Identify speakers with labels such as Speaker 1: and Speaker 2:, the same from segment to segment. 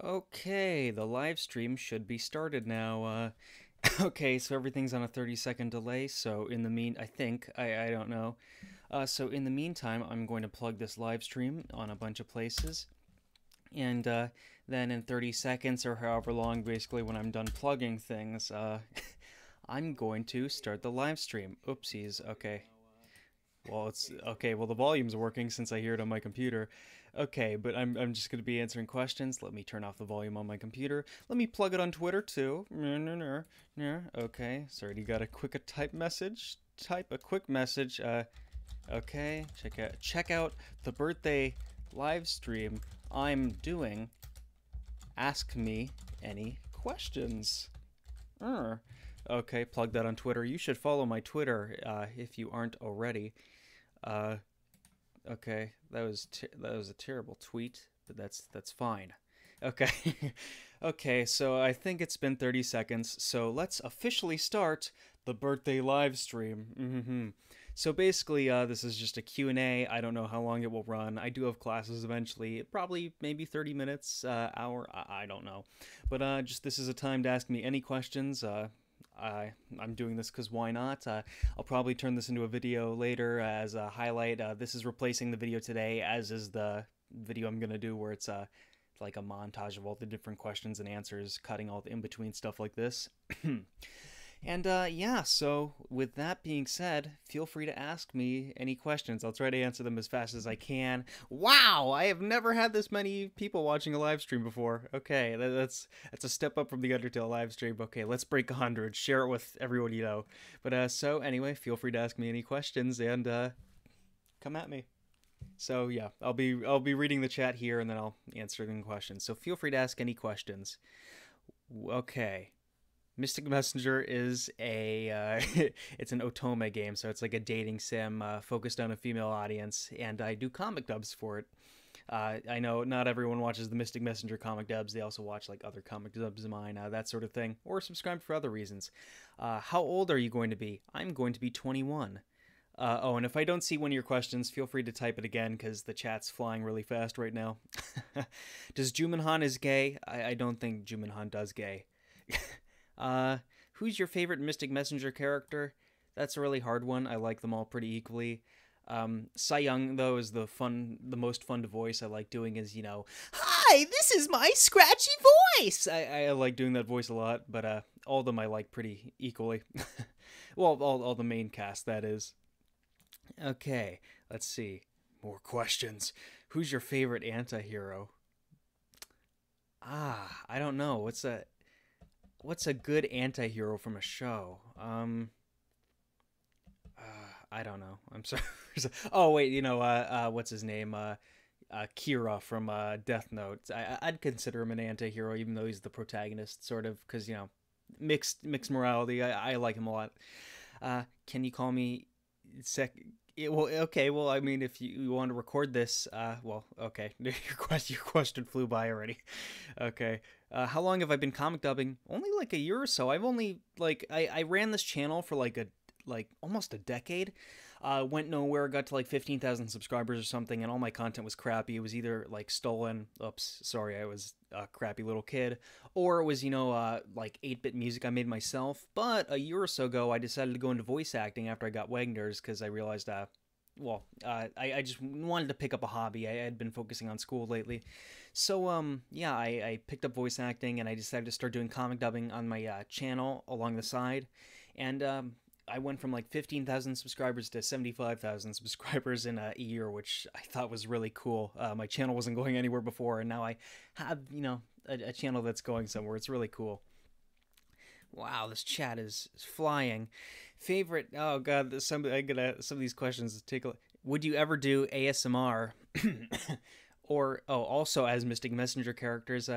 Speaker 1: Okay, the live stream should be started now. Okay, so everything's on a 30-second delay, so in the I think, I don't know. So in the meantime, I'm going to plug this live stream on a bunch of places, and then in 30 seconds or however long, basically, when I'm done plugging things, I'm going to start the live stream. Oopsies, okay. Well, it's okay. Well, the volume's working since I hear it on my computer. Okay, but I'm just going to be answering questions. Let me turn off the volume on my computer. Let me plug it on Twitter too. Okay, sorry, you got a quick type message? Type a quick message. Okay, check out the birthday live stream I'm doing. Ask me any questions. Okay, plug that on Twitter. You should follow my Twitter if you aren't already. Uh, okay, that was a terrible tweet, but that's fine. Okay, okay. So I think it's been 30 seconds. So let's officially start the birthday live stream. So basically, this is just a Q&A. I don't know how long it will run. I do have classes eventually, probably maybe 30 minutes, hour. I don't know, but just this is a time to ask me any questions. I'm doing this because why not? I'll probably turn this into a video later as a highlight. This is replacing the video today, as is the video I'm gonna do where it's like a montage of all the different questions and answers, cutting all the in-between stuff like this. And yeah, so with that being said, feel free to ask me any questions. I'll try to answer them as fast as I can. Wow, I have never had this many people watching a live stream before. Okay, that's a step up from the Undertale live stream. Okay, let's break 100. Share it with everyone you know. But so anyway, feel free to ask me any questions and come at me. So yeah, I'll be reading the chat here and then I'll answer any questions. So feel free to ask any questions. Okay. Mystic Messenger is a it's an otome game, so it's like a dating sim focused on a female audience, and I do comic dubs for it. I know not everyone watches the Mystic Messenger comic dubs; they also watch like other comic dubs of mine, that sort of thing, or subscribe for other reasons. How old are you going to be? I'm going to be 21. Oh, and if I don't see one of your questions, feel free to type it again because the chat's flying really fast right now. Does Jumanhan is gay? I don't think Jumanhan does gay. Uh, who's your favorite Mystic Messenger character? That's a really hard one. I like them all pretty equally. Cy Young though is the most fun to voice. I like doing his, hi, this is my scratchy voice. I like doing that voice a lot, but all of them I like pretty equally. Well, all the main cast that is. Okay, let's see. More questions. Who's your favorite anti-hero? I don't know. What's a good anti-hero from a show? I don't know. I'm sorry. Oh wait, what's his name? Kira from Death Note. I'd consider him an anti-hero, even though he's the protagonist, sort of, because mixed morality. I like him a lot. Can you call me well, okay. Well, I mean, if you want to record this, well, okay. Your question flew by already. Okay. How long have I been comic dubbing? Only like a year or so. I've only I ran this channel for like almost a decade. Went nowhere, got to like 15,000 subscribers or something, and all my content was crappy. It was either like stolen. Oops, sorry, I was a crappy little kid, or it was like 8-bit music I made myself. But a year or so ago, I decided to go into voice acting after I got Wagner's because I realized I just wanted to pick up a hobby. I had been focusing on school lately. So, yeah, I picked up voice acting and I decided to start doing comic dubbing on my channel along the side. And I went from like 15,000 subscribers to 75,000 subscribers in a year, which I thought was really cool. My channel wasn't going anywhere before, and now I have, a channel that's going somewhere. It's really cool. Wow, this chat is flying. Favorite? Oh God, some of these questions take. Would you ever do ASMR? Or also as Mystic Messenger characters?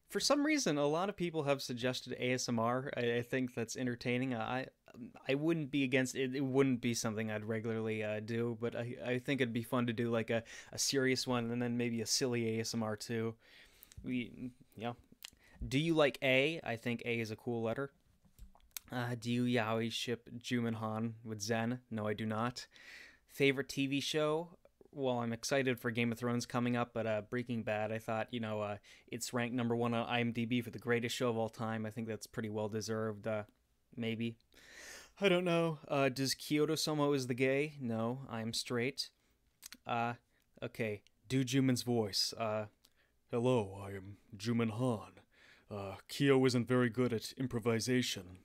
Speaker 1: For some reason, a lot of people have suggested ASMR. I think that's entertaining. I wouldn't be against it. It wouldn't be something I'd regularly do, but I think it'd be fun to do like a serious one and then maybe a silly ASMR too. Yeah. Do you like A? I think A is a cool letter. Do you yaoi ship Jumanhan with Zen? No, I do not. Favorite TV show? well, I'm excited for Game of Thrones coming up, but Breaking Bad, I thought, it's ranked #1 on IMDb for the greatest show of all time. I think that's pretty well deserved. Maybe. I don't know. Does Kyoto Somo is the gay? No, I'm straight. Uh, okay. Do Juman's voice. Hello, I am Juman Han. Kyo isn't very good at improvisation.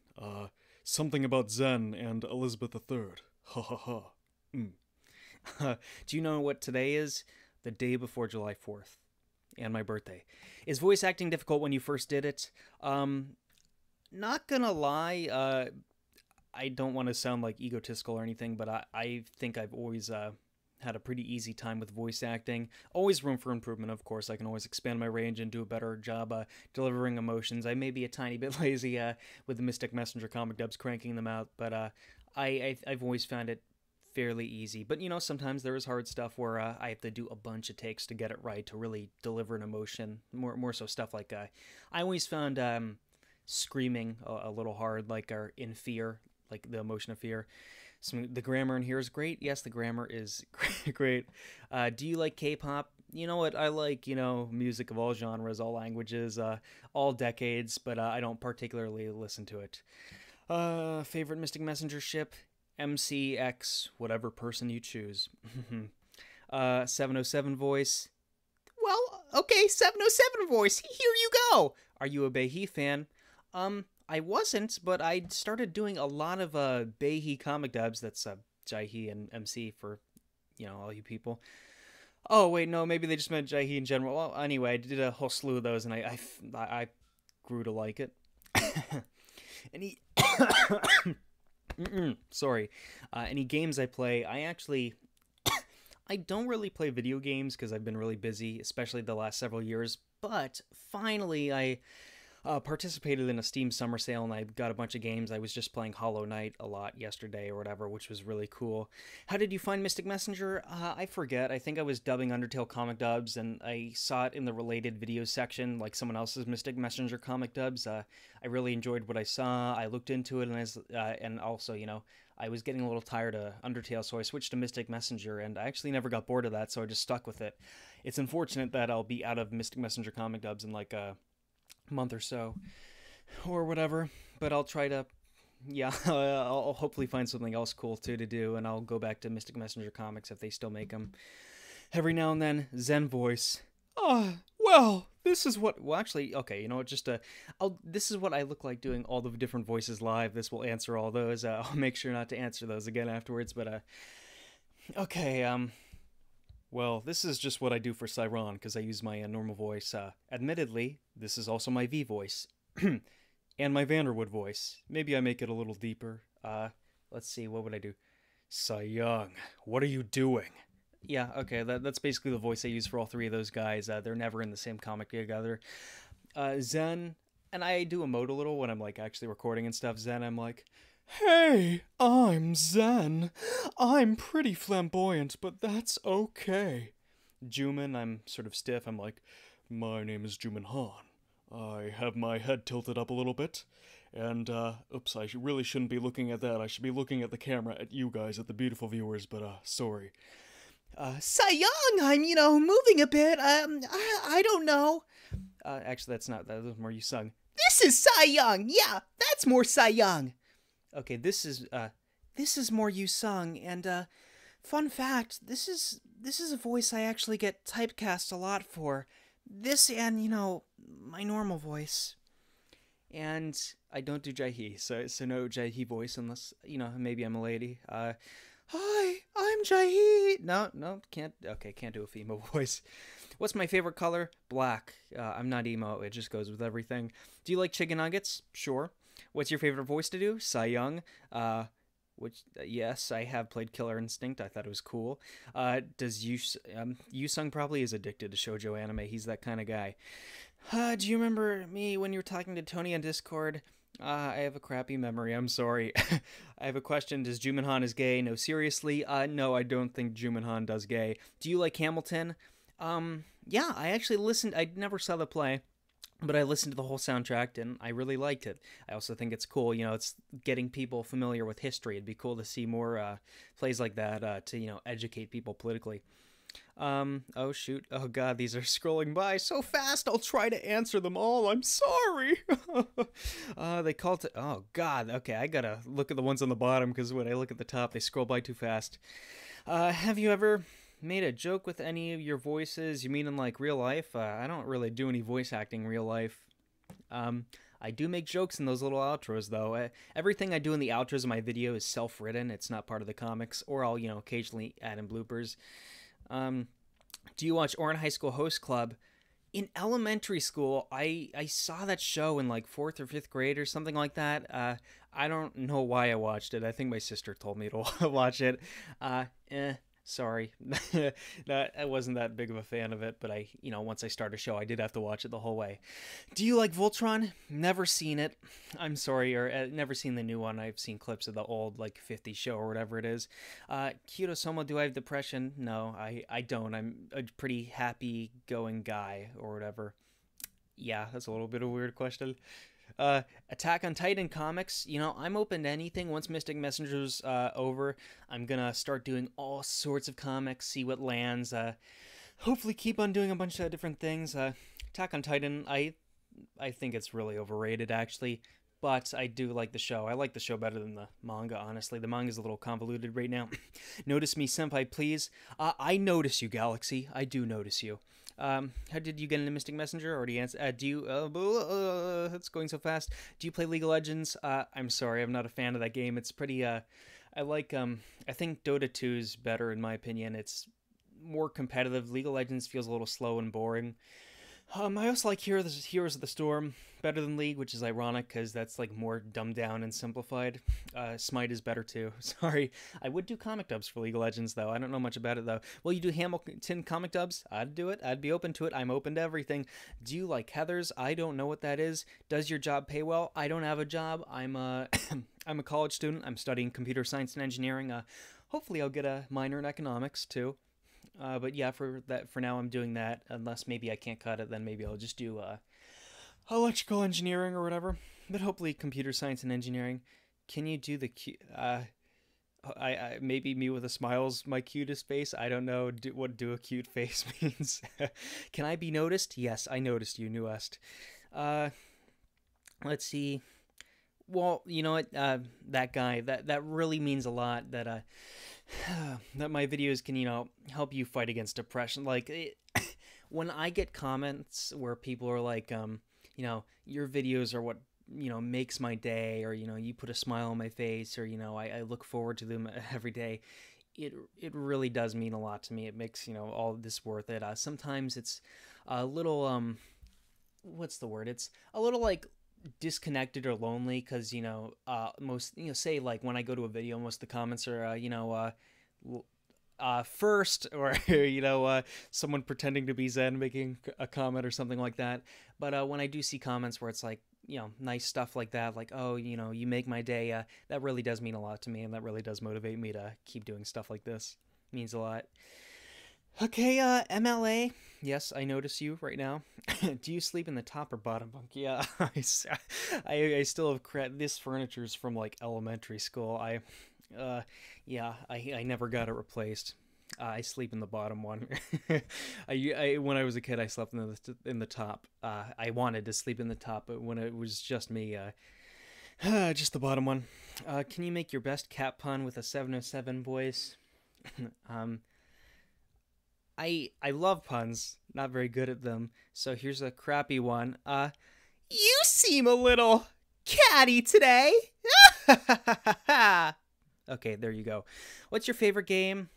Speaker 1: Something about Zen and Elizabeth III. Ha ha ha. Do you know what today is? The day before July 4th. And my birthday. Is voice acting difficult when you first did it? Not gonna lie, I don't want to sound like egotistical or anything, but I think I've always had a pretty easy time with voice acting. Always room for improvement, of course. I can always expand my range and do a better job delivering emotions. I may be a tiny bit lazy with the Mystic Messenger comic dubs, cranking them out, but I've always found it fairly easy. But, sometimes there is hard stuff where I have to do a bunch of takes to get it right, to really deliver an emotion. More so stuff like I always found screaming a little hard, like in fear, like the emotion of fear. The grammar in here is great. Yes, the grammar is great. Do you like K-pop? You know what? I like, music of all genres, all languages, all decades, but I don't particularly listen to it. Favorite Mystic Messenger ship? MCX, whatever person you choose. 707 voice. Well, okay, 707 voice. Here you go. Are you a Beihee fan? I wasn't, but I started doing a lot of Beihee comic dubs. That's Jaihee and MC for, all you people. Oh, wait, no, maybe they just meant Jaihee in general. Well, anyway, I did a whole slew of those, and I grew to like it. Any sorry. Any games I play, I don't really play video games because I've been really busy, especially the last several years, but finally I participated in a Steam summer sale, and I got a bunch of games. I was just playing Hollow Knight a lot yesterday or whatever, which was really cool. How did you find Mystic Messenger? I forget. I think I was dubbing Undertale comic dubs, and I saw it in the related videos section, like someone else's Mystic Messenger comic dubs. I really enjoyed what I saw. I looked into it, and also, I was getting a little tired of Undertale, so I switched to Mystic Messenger, and I actually never got bored of that, so I just stuck with it. It's unfortunate that I'll be out of Mystic Messenger comic dubs in like a month or so, or whatever, but I'll try to, I'll hopefully find something else cool too to do, and I'll go back to Mystic Messenger comics if they still make them every now and then. Zen voice. Well, this is what, actually, okay, you know what, this is what I look like doing all the different voices live. This will answer all those. I'll make sure not to answer those again afterwards, but, okay, well, this is just what I do for Cyron, because I use my normal voice. Admittedly, this is also my V voice. And my Vanderwood voice. Maybe I make it a little deeper. Let's see, what would I do? Cy Young, what are you doing? Yeah, okay, that's basically the voice I use for all three of those guys. They're never in the same comic together. Zen, and I do emote a little when I'm, like, actually recording and stuff. Zen, I'm like, hey, I'm Zen. I'm pretty flamboyant, but that's okay. Juman, I'm sort of stiff. I'm like, my name is Juman Han. I have my head tilted up a little bit. And, oops, I really shouldn't be looking at that. I should be looking at the camera, at you guys, at the beautiful viewers, but, sorry. Cy Young, I'm, moving a bit. I don't know. Actually, that was more you sung. This is Cy Young. Yeah, that's more Cy Young. Okay, this is more you sung, and, fun fact, this is a voice I actually get typecast a lot for. This and, my normal voice. And I don't do Jaihee, so no Jaihee voice unless, maybe I'm a lady. Hi, I'm Jaihee. No, can't do a female voice. What's my favorite color? Black. I'm not emo, it just goes with everything. Do you like chicken nuggets? Sure. What's your favorite voice to do? Cy Young. Yes, I have played Killer Instinct. I thought it was cool. Does Yu-Sung probably is addicted to shoujo anime. He's that kind of guy. Do you remember me when you were talking to Tony on Discord? I have a crappy memory. I'm sorry. I have a question. Does Juman Han is gay? No, seriously. No, I don't think Juman Han does gay. Do you like Hamilton? Yeah, I actually listened. I never saw the play, but I listened to the whole soundtrack, and I really liked it. I also think it's cool, it's getting people familiar with history. It'd be cool to see more plays like that to, educate people politically. Oh shoot. Oh god, these are scrolling by so fast. I'll try to answer them all. I'm sorry. They called it. Oh god. Okay, I gotta look at the ones on the bottom because when I look at the top, they scroll by too fast. Have you ever made a joke with any of your voices? You mean in like real life? I don't really do any voice acting in real life. I do make jokes in those little outros, though. Everything I do in the outros of my video is self-written. It's not part of the comics, or I'll, occasionally add in bloopers. Do you watch Orin High School Host Club? In elementary school, I saw that show in like 4th or 5th grade or something like that. I don't know why I watched it. I think my sister told me to watch it. Sorry. I wasn't that big of a fan of it, but once I start a show, I did have to watch it the whole way. Do you like Voltron? Never seen it. I'm sorry, or never seen the new one. I've seen clips of the old, like, 50s show or whatever it is. Kyoto-Soma, do I have depression? No, I don't. I'm a pretty happy-going guy or whatever. Yeah, that's a little bit of a weird question. Attack on Titan comics, I'm open to anything. Once Mystic Messenger's over, I'm gonna start doing all sorts of comics, see what lands, hopefully keep on doing a bunch of different things. Attack on Titan, I think it's really overrated, actually, but I do like the show. I like the show better than the manga, honestly. The manga's a little convoluted right now. Notice me, senpai, please. I notice you, Galaxy. I do notice you. How did you get into Mystic Messenger? Already answered. Do you, it's going so fast. Do you play League of Legends? I'm sorry, I'm not a fan of that game. It's pretty, I like, I think Dota 2 is better in my opinion. It's more competitive. League of Legends feels a little slow and boring. I also like Heroes of the Storm better than League, which is ironic because that's like more dumbed down and simplified. Smite is better too. Sorry, I would do comic dubs for League of Legends though. I don't know much about it though. Will you do Hamilton comic dubs? I'd do it. I'd be open to it. I'm open to everything. Do you like Heathers? I don't know what that is. Does your job pay well? I don't have a job. I'm a I'm a college student. I'm studying computer science and engineering. Hopefully I'll get a minor in economics too. But yeah, for now I'm doing that. Unless maybe I can't cut it, then maybe I'll just do electrical engineering or whatever. But hopefully computer science and engineering. Can you do the I maybe me with a smile's my cutest face. I don't know what do a cute face means. Can I be noticed? Yes, I noticed you, Newest. Let's see. Well, you know what? That guy. That really means a lot. That that my videos can, help you fight against depression. Like, when I get comments where people are like, your videos are what, makes my day, or, you put a smile on my face, or, I look forward to them every day. It really does mean a lot to me. It makes, all of this worth it. Sometimes it's a little, what's the word? It's a little like disconnected or lonely because most say like when I go to a video, most of the comments are first, or someone pretending to be Zen making a comment or something like that. But when I do see comments where it's like nice stuff like that, like, oh, you make my day, that really does mean a lot to me, and that really does motivate me to keep doing stuff like this. It means a lot. Okay, MLA. Yes, I notice you right now. Do you sleep in the top or bottom bunk? Yeah, I still have this furniture's from like elementary school. Yeah, I never got it replaced. I sleep in the bottom one. When I was a kid, I slept in the top. I wanted to sleep in the top, but when it was just me, just the bottom one. Can you make your best cat pun with a 707 voice? I love puns, not very good at them, so here's a crappy one. You seem a little catty today. Okay, there you go. What's your favorite game?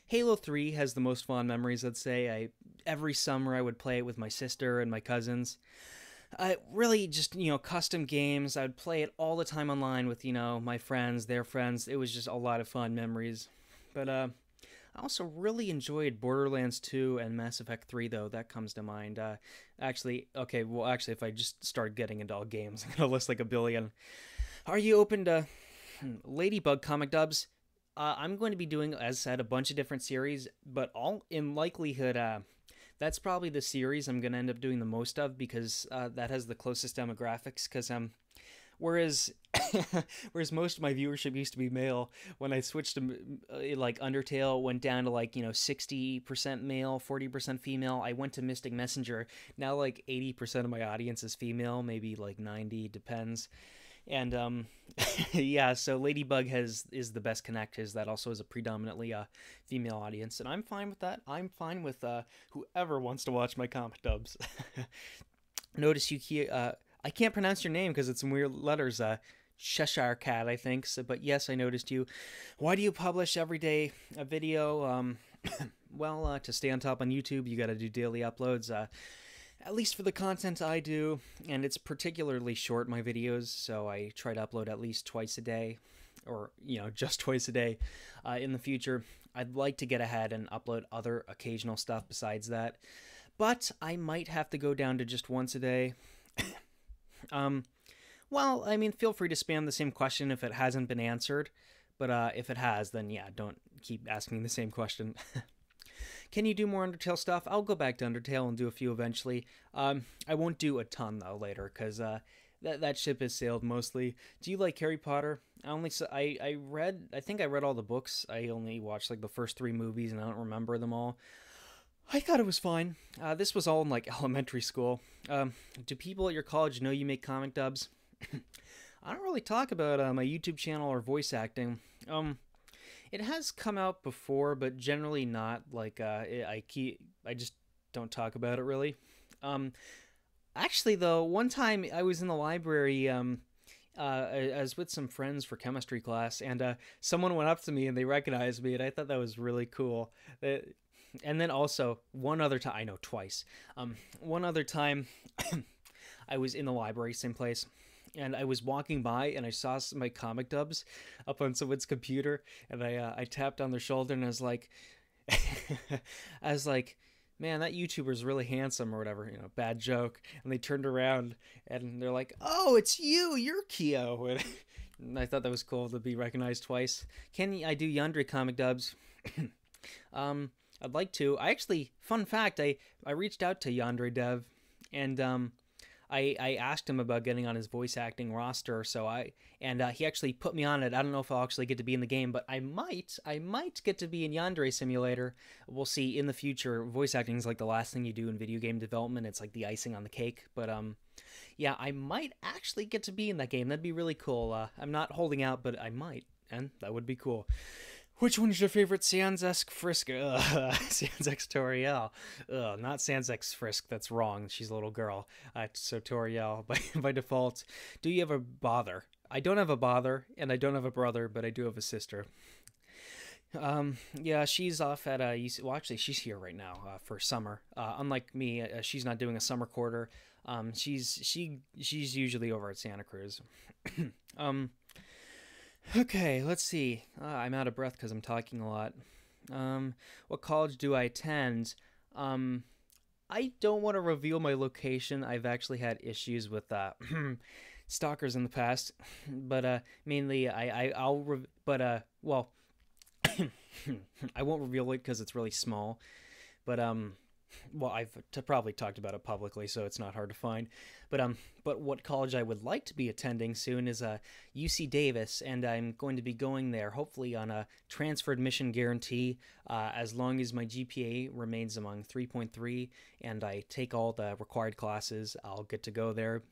Speaker 1: Halo 3 has the most fond memories, I'd say. Every summer I would play it with my sister and my cousins. Really just, custom games. I would play it all the time online with, my friends, their friends. It was just a lot of fun memories. But, I also really enjoyed Borderlands 2 and Mass Effect 3, though. That comes to mind. Actually, if I just start getting into all games, I'm going to list like a billion. Are you open to Ladybug comic dubs? I'm going to be doing, as said, a bunch of different series, but all in likelihood, that's probably the series I'm going to end up doing the most of, because that has the closest demographics, because Whereas, whereas most of my viewership used to be male. When I switched to like Undertale, went down to like 60% male, 40% female. I went to Mystic Messenger. Now like 80% of my audience is female, maybe like 90, depends. And yeah, so Ladybug is the best connect, because that also is a predominantly female audience, and I'm fine with that. I'm fine with whoever wants to watch my comic dubs. Notice I can't pronounce your name because it's some weird letters. Cheshire Cat, I think. So, but yes, I noticed you. Why do you publish every day a video? Well, to stay on top on YouTube, you got to do daily uploads. At least for the content I do, and it's particularly short, my videos, so I try to upload at least twice a day, or, just twice a day. In the future, I'd like to get ahead and upload other occasional stuff besides that, but I might have to go down to just once a day. Well, I mean, feel free to spam the same question if it hasn't been answered, but if it has, then yeah, don't keep asking the same question. Can you do more Undertale stuff? I'll go back to Undertale and do a few eventually. I won't do a ton though later, because that ship has sailed mostly. Do you like Harry Potter? I think I read all the books. I only watched like the first 3 movies, and I don't remember them all. I thought it was fine. This was all in like elementary school. Do people at your college know you make comic dubs? I don't really talk about my YouTube channel or voice acting. It has come out before, but generally not. Like I just don't talk about it really. Actually, though, one time I was in the library. I was with some friends for chemistry class, and someone went up to me and they recognized me, and I thought that was really cool. And then also one other time, I know twice. One other time, I was in the library, same place. And I was walking by, and I saw my comic dubs up on someone's computer, and I tapped on their shoulder, and I was like, man, that YouTuber's really handsome, or whatever, bad joke. And they turned around, and they're like, oh, it's you, you're Kyo. And I thought that was cool to be recognized twice. Can I do Yandere comic dubs? I'd like to. Fun fact, I reached out to Yandere Dev, and I asked him about getting on his voice acting roster, he actually put me on it. I don't know if I'll actually get to be in the game, but I might get to be in Yandere Simulator. We'll see in the future. Voice acting is like the last thing you do in video game development. It's like the icing on the cake, but yeah, I might actually get to be in that game. That'd be really cool. I'm not holding out, but I might, and that would be cool. Which one is your favorite Sansex Frisk? Sansex Toriel. Not Sansex Frisk. That's wrong. She's a little girl. So Toriel by default. Do you have a bother? I don't have a bother, and I don't have a brother, but I do have a sister. Yeah, she's off at well, actually, she's here right now for summer. Unlike me, she's not doing a summer quarter. She's usually over at Santa Cruz. Okay, let's see. I'm out of breath because I'm talking a lot. What college do I attend? I don't want to reveal my location. I've actually had issues with stalkers in the past, but mainly well, I won't reveal it because it's really small. But well, I've probably talked about it publicly, so it's not hard to find. But what college I would like to be attending soon is UC Davis, and I'm going to be going there hopefully on a transfer admission guarantee as long as my GPA remains among 3.3 and I take all the required classes. I'll get to go there.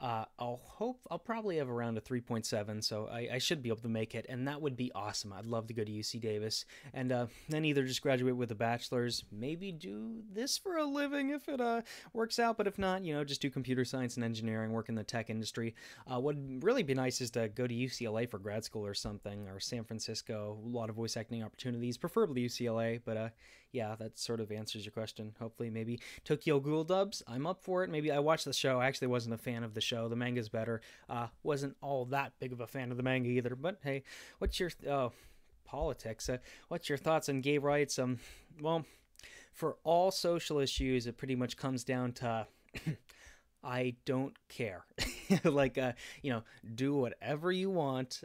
Speaker 1: I'll probably have around a 3.7, so I should be able to make it, and that would be awesome. I'd love to go to UC Davis, and then either just graduate with a bachelor's, maybe do this for a living if it works out, but if not, just do computer science and engineering, work in the tech industry. What would really be nice is to go to UCLA for grad school or something, or San Francisco. A lot of voice acting opportunities, preferably UCLA, but yeah, that sort of answers your question. Hopefully, maybe Tokyo Ghoul dubs. I'm up for it. Maybe I watched the show. I actually wasn't a fan of the show. The manga's better. Wasn't all that big of a fan of the manga either. But hey, what's your politics? What's your thoughts on gay rights? Well, for all social issues, it pretty much comes down to I don't care. Like, do whatever you want.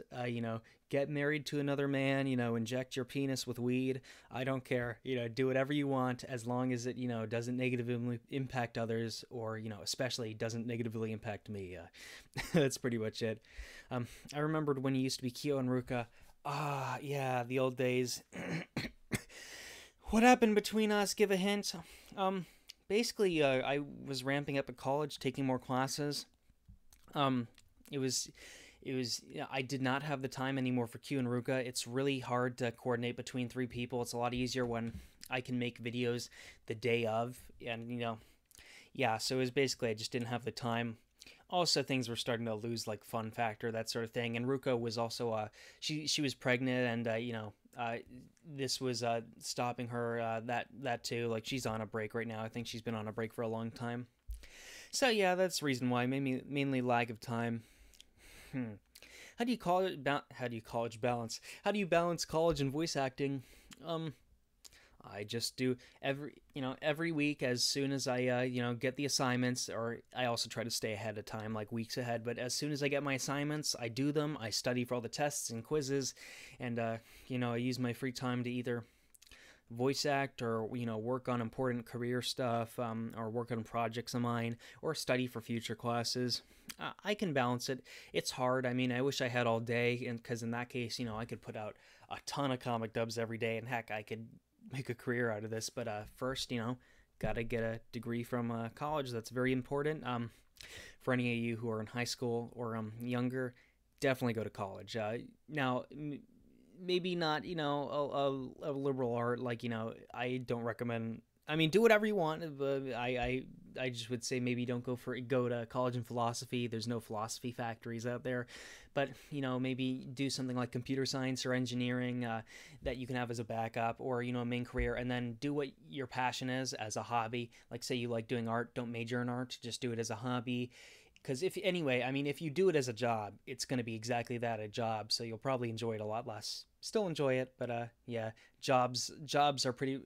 Speaker 1: Get married to another man, inject your penis with weed. I don't care. Do whatever you want as long as it, doesn't negatively impact others or, especially doesn't negatively impact me. That's pretty much it. I remembered when you used to be Kyo and Ruka. Ah, yeah, the old days. What happened between us? Give a hint. Basically, I was ramping up at college, taking more classes. Um, it was, I did not have the time anymore for Q and Ruka. It's really hard to coordinate between three people. It's a lot easier when I can make videos the day of, and yeah. So it was basically I just didn't have the time. Also, things were starting to lose like fun factor, that sort of thing. And Ruka was also she was pregnant, and this was stopping her that too. Like she's on a break right now. I think she's been on a break for a long time. So yeah, that's the reason why. Mainly lack of time. How do you call it? How do you college balance? How do you balance college and voice acting? I just do every week as soon as I get the assignments, or I also try to stay ahead of time, like weeks ahead. But as soon as I get my assignments, I do them. I study for all the tests and quizzes, and I use my free time to either voice act or work on important career stuff, or work on projects of mine, or study for future classes. I can balance it. It's hard. I mean, I wish I had all day, and because in that case, I could put out a ton of comic dubs every day, and heck, I could make a career out of this. But first, gotta get a degree from college. That's very important. For any of you who are in high school or younger, definitely go to college. Now, maybe not, a liberal art, like, I don't recommend. I mean, do whatever you want, but I just would say maybe don't go to college in philosophy. There's no philosophy factories out there. But, maybe do something like computer science or engineering that you can have as a backup, or, a main career, and then do what your passion is as a hobby. Like, say you like doing art, don't major in art, just do it as a hobby. Because if you do it as a job, it's going to be exactly that, a job. So you'll probably enjoy it a lot less. Still enjoy it, but yeah, jobs are pretty.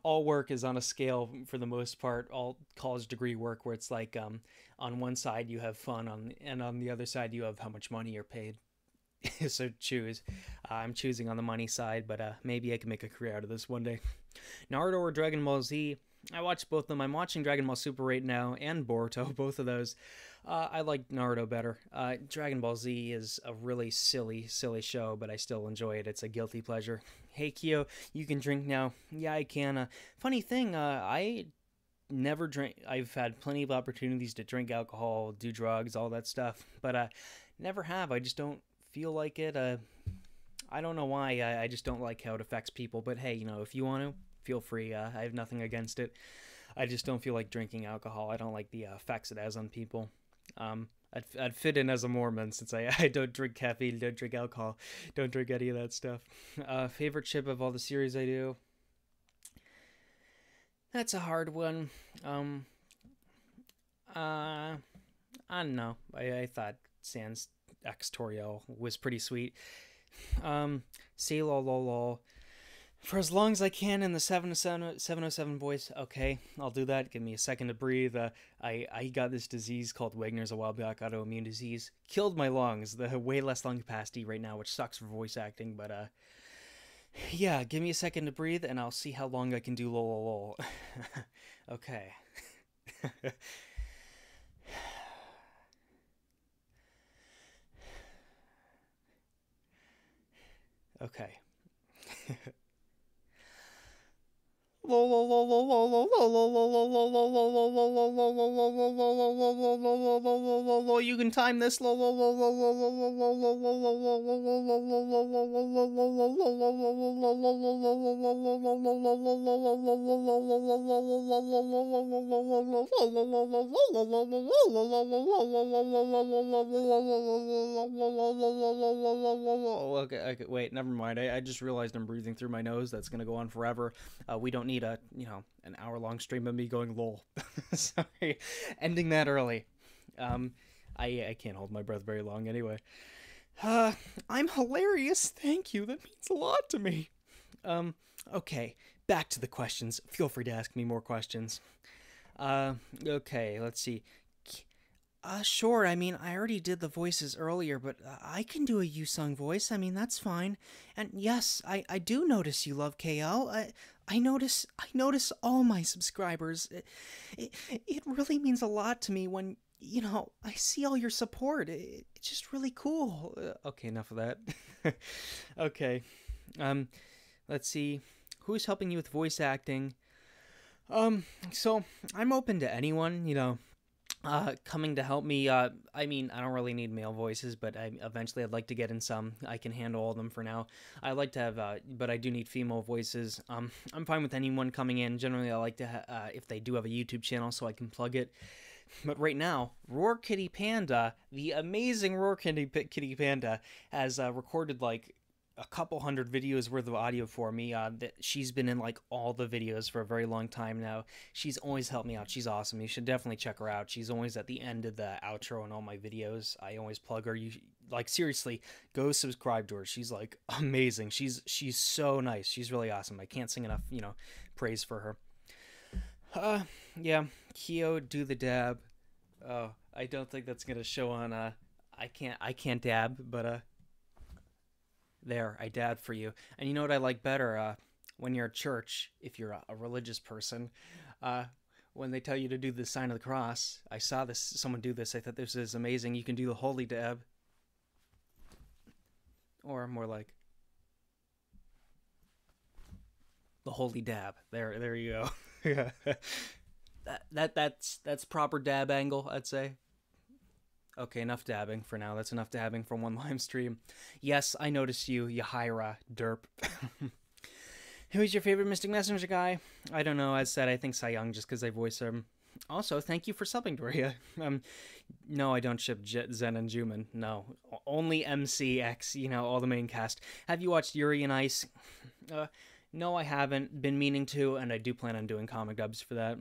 Speaker 1: All work is on a scale for the most part. All college degree work, where it's like on one side you have fun, and on the other side you have how much money you're paid. So choose. I'm choosing on the money side, but maybe I can make a career out of this one day. Naruto or Dragon Ball Z? I watched both of them. I'm watching Dragon Ball Super right now, and Boruto, both of those. I like Naruto better. Dragon Ball Z is a really silly show, but I still enjoy it. It's a guilty pleasure. Hey, Kyo, you can drink now. Yeah, I can. Funny thing, I never drink. I've had plenty of opportunities to drink alcohol, do drugs, all that stuff, but never have. I just don't feel like it. I don't know why. I just don't like how it affects people. But hey, if you want to, feel free. I have nothing against it. I just don't feel like drinking alcohol. I don't like the effects it has on people. I'd fit in as a Mormon, since I don't drink caffeine, don't drink alcohol, don't drink any of that stuff. Favorite ship of all the series I do? That's a hard one. I don't know. I thought Sans X Toriel was pretty sweet. Say lol lol lol. For as long as I can in the 707 voice. Okay, I'll do that. Give me a second to breathe. I got this disease called Wegener's a while back, autoimmune disease. Killed my lungs. The way less lung capacity right now, which sucks for voice acting. But yeah, give me a second to breathe, and I'll see how long I can do lol lol lol. Okay. Okay. You can time this. Okay, wait, never mind. I just realized I'm breathing through my nose. That's gonna go on forever. We don't need an hour-long stream of me going lol. Sorry, ending that early. I can't hold my breath very long anyway. I'm hilarious. Thank you. That means a lot to me. Okay, back to the questions. Feel free to ask me more questions. Okay, let's see. Sure. I mean, I already did the voices earlier, but I can do a Yusung voice. I mean, that's fine. And yes, I do notice you love KL. I notice all my subscribers. It really means a lot to me when, I see all your support. It's just really cool. Okay, enough of that. Okay. Um, let's see. Who's helping you with voice acting? So I'm open to anyone, coming to help me. I mean, I don't really need male voices, but eventually I'd like to get in some. I can handle all of them for now. I like to have, but I do need female voices. I'm fine with anyone coming in. Generally, I like to, if they do have a YouTube channel, so I can plug it. But right now, Roar Kitty Panda, the amazing Roar Kitty Panda, has recorded like a couple hundred videos worth of audio for me. That she's been in like all the videos for a very long time now. She's always helped me out. She's awesome. You should definitely check her out. She's always at the end of the outro in all my videos. I always plug her. You like seriously go subscribe to her. She's like amazing. She's so nice. She's really awesome. I can't sing enough praise for her. Yeah, Kyo, do the dab. Oh, I don't think that's gonna show on. I can't dab, but there, I dabbed for you. And you know what I like better? When you're at church, if you're a religious person, when they tell you to do the sign of the cross, I saw someone do this. I thought this is amazing. You can do the holy dab, or more like the holy dab. There you go. Yeah. That's proper dab angle, I'd say. Okay, enough dabbing for now. That's enough dabbing from one live stream. Yes, I noticed you, Yahaira, derp. Who's your favorite Mystic Messenger guy? I don't know. As said, I think Cy Young just because I voice him. Also, thank you for subbing, Doria. No, I don't ship Zen and Juman. No, only MCX. All the main cast. Have you watched Yuri and Ice? No, I haven't. Been meaning to, and I do plan on doing comic dubs for that.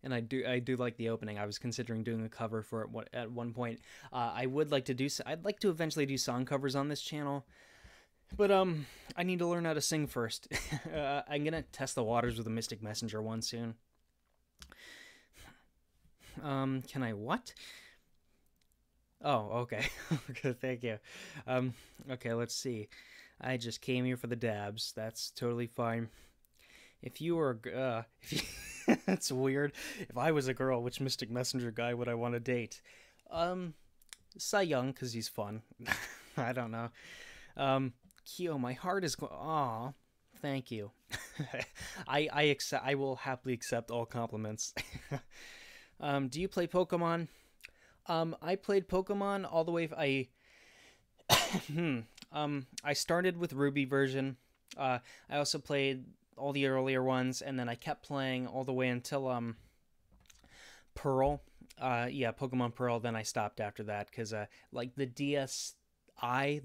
Speaker 1: And I do like the opening. I was considering doing a cover for it at one point. I'd like to eventually do song covers on this channel, but I need to learn how to sing first. I'm gonna test the waters with a Mystic Messenger one soon. Can I what? Oh, okay. Okay, thank you. Okay, let's see. I just came here for the dabs. That's totally fine. If you were, that's weird. If I was a girl, which Mystic Messenger guy would I want to date? Cy Young, because he's fun. I don't know. Kyo, my heart is aw, thank you. I will happily accept all compliments. Do you play Pokemon? I played Pokemon all the way. I started with Ruby version. I also played all the earlier ones, and then I kept playing all the way until Pearl. Yeah, Pokemon Pearl. Then I stopped after that because like the DSi, I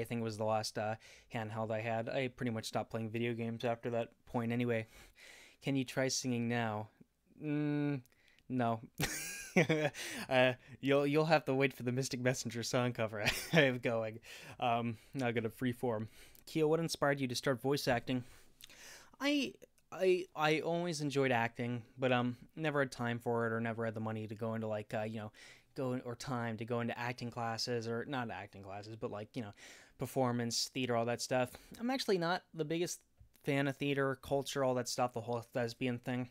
Speaker 1: think was the last handheld I had. I pretty much stopped playing video games after that point. Anyway, can you try singing now? No. You'll have to wait for the Mystic Messenger song cover I have going. Now I got a free form. Kyo, what inspired you to start voice acting? I always enjoyed acting, but never had time for it, or never had the money to go into like time to go into acting classes, or not acting classes, but like performance, theater, all that stuff. I'm actually not the biggest fan of theater, culture, all that stuff, the whole thespian thing,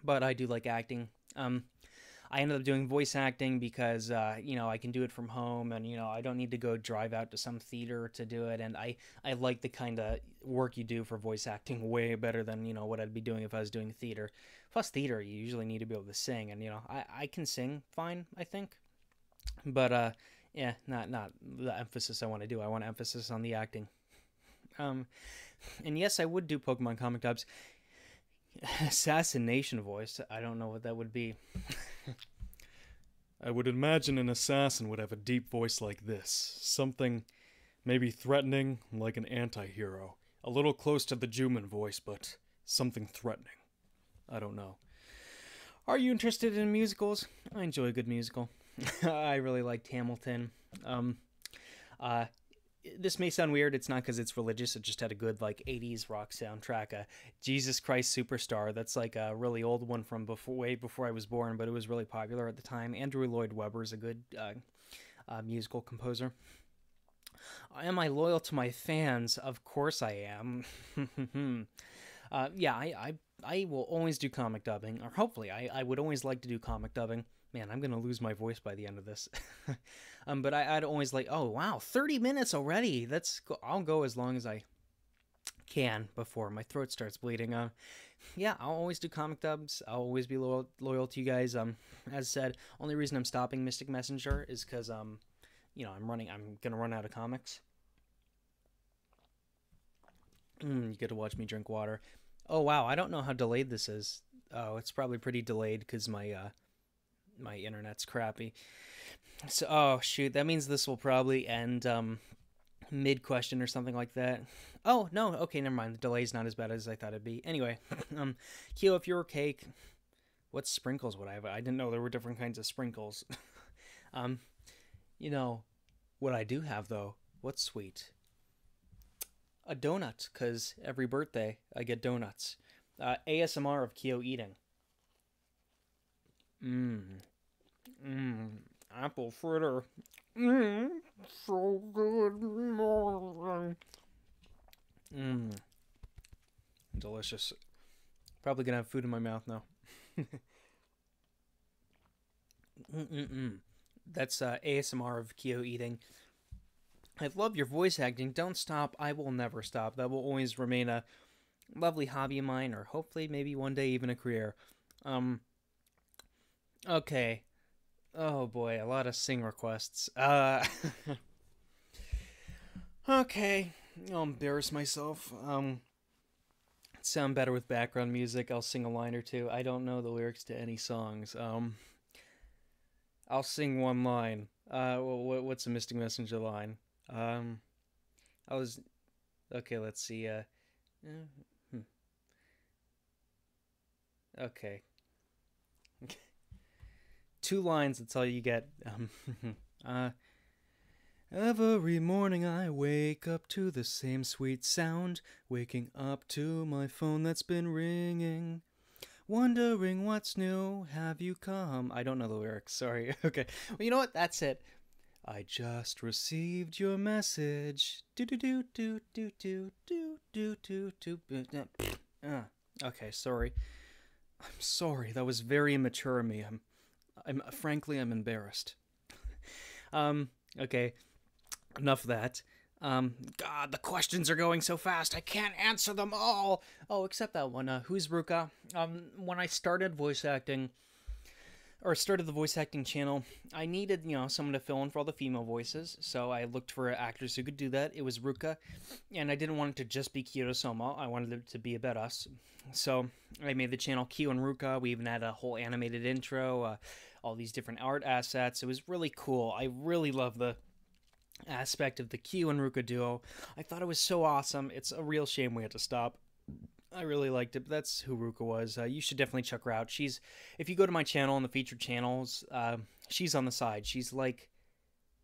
Speaker 1: but I do like acting. I ended up doing voice acting because, I can do it from home, and, I don't need to go drive out to some theater to do it, and I like the kind of work you do for voice acting way better than, what I'd be doing if I was doing theater. Plus, theater, you usually need to be able to sing, and, I can sing fine, I think, but, yeah, not the emphasis I want to do. I want emphasis on the acting. And yes, I would do Pokemon comic dubs. Assassination voice, I don't know what that would be.
Speaker 2: I would imagine an assassin would have a deep voice like this. Something maybe threatening, like an anti-hero. A little close to the Juman voice, but something threatening. I don't know.
Speaker 1: Are you interested in musicals? I enjoy a good musical. I really liked Hamilton. this may sound weird. It's not because it's religious. It just had a good like 80s rock soundtrack. Jesus Christ Superstar. That's like a really old one from before, way before I was born, but it was really popular at the time. Andrew Lloyd Webber is a good musical composer. Am I loyal to my fans? Of course I am. Yeah, I will always do comic dubbing, or hopefully I would always like to do comic dubbing. Man, I'm gonna lose my voice by the end of this. But I'd always like, oh wow, 30 minutes already. I'll go as long as I can before my throat starts bleeding. Yeah, I'll always do comic dubs. I'll always be loyal to you guys. As said, only reason I'm stopping Mystic Messenger is because I'm gonna run out of comics. You get to watch me drink water. Oh wow, I don't know how delayed this is. Oh, it's probably pretty delayed because my internet's crappy. So, oh shoot, that means this will probably end mid question or something like that. Oh no, okay, never mind. The delay's not as bad as I thought it'd be. Anyway, Kyo, if you're cake, what sprinkles would I have? I didn't know there were different kinds of sprinkles. You know, what I do have though, what's sweet? A donut, because every birthday I get donuts. ASMR of Kyo eating. Apple fritter. So good. Delicious. Probably gonna have food in my mouth now. That's ASMR of Kyo eating. I love your voice acting. Don't stop. I will never stop. That will always remain a lovely hobby of mine, or hopefully maybe one day even a career. Okay. Oh boy, a lot of sing requests. Okay. I'll embarrass myself. Sound better with background music. I'll sing a line or two. I don't know the lyrics to any songs. I'll sing one line. What's a Mystic Messenger line? Okay, let's see. Okay. 2 lines, that's all you get. Every morning I wake up to the same sweet sound, waking up to my phone that's been ringing. Wondering what's new, have you come? I don't know the lyrics, sorry. Okay, well, you know what? That's it. I just received your message. Do do do do do do do do do do. Okay, sorry. I'm sorry. That was very immature of me. Frankly, I'm embarrassed. Okay. Enough of that. God, the questions are going so fast. I can't answer them all. Oh, except that one. Who's Ruka? When I started voice acting, or started the voice acting channel, I needed, someone to fill in for all the female voices, so I looked for actors who could do that. It was Ruka, and I didn't want it to just be Kyo Soma. I wanted it to be about us. So I made the channel Kyo and Ruka. We even had a whole animated intro, all these different art assets. It was really cool. I really love the aspect of the Kyo and Ruka duo. I thought it was so awesome. It's a real shame we had to stop. I really liked it, but that's who Ruka was. You should definitely check her out. If you go to my channel in the featured channels, she's on the side. She's like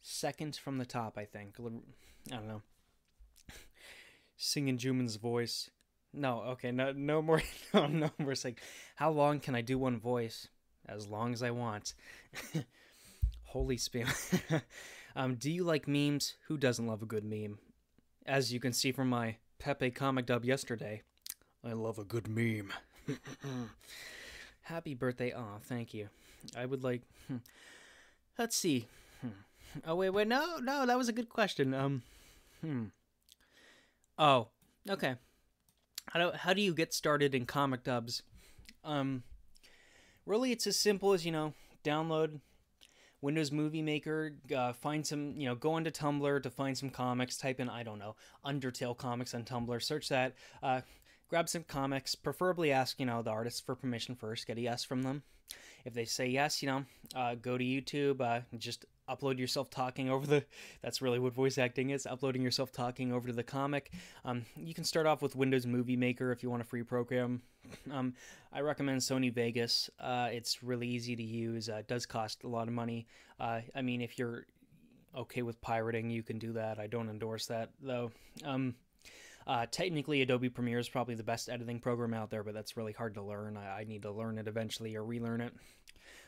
Speaker 1: second from the top, I think. I don't know. Singing Juman's voice. No, okay, no more. No more saying. How long can I do one voice? As long as I want. Holy spam. Do you like memes? Who doesn't love a good meme? As you can see from my Pepe comic dub yesterday, I love a good meme. Happy birthday. Aw, thank you. I would like... Let's see. Oh, wait, no, that was a good question. Oh, okay. How do you get started in comic dubs? Really, it's as simple as, download Windows Movie Maker, find some, go into Tumblr to find some comics, type in, I don't know, Undertale comics on Tumblr, search that, grab some comics, preferably ask, the artists for permission first, get a yes from them. If they say yes, go to YouTube, just upload yourself talking over that's really what voice acting is, uploading yourself talking over to the comic. You can start off with Windows Movie Maker if you want a free program. I recommend Sony Vegas. It's really easy to use. It does cost a lot of money. I mean, if you're okay with pirating, you can do that. I don't endorse that, though. Technically, Adobe Premiere is probably the best editing program out there, but that's really hard to learn. I need to learn it eventually or relearn it.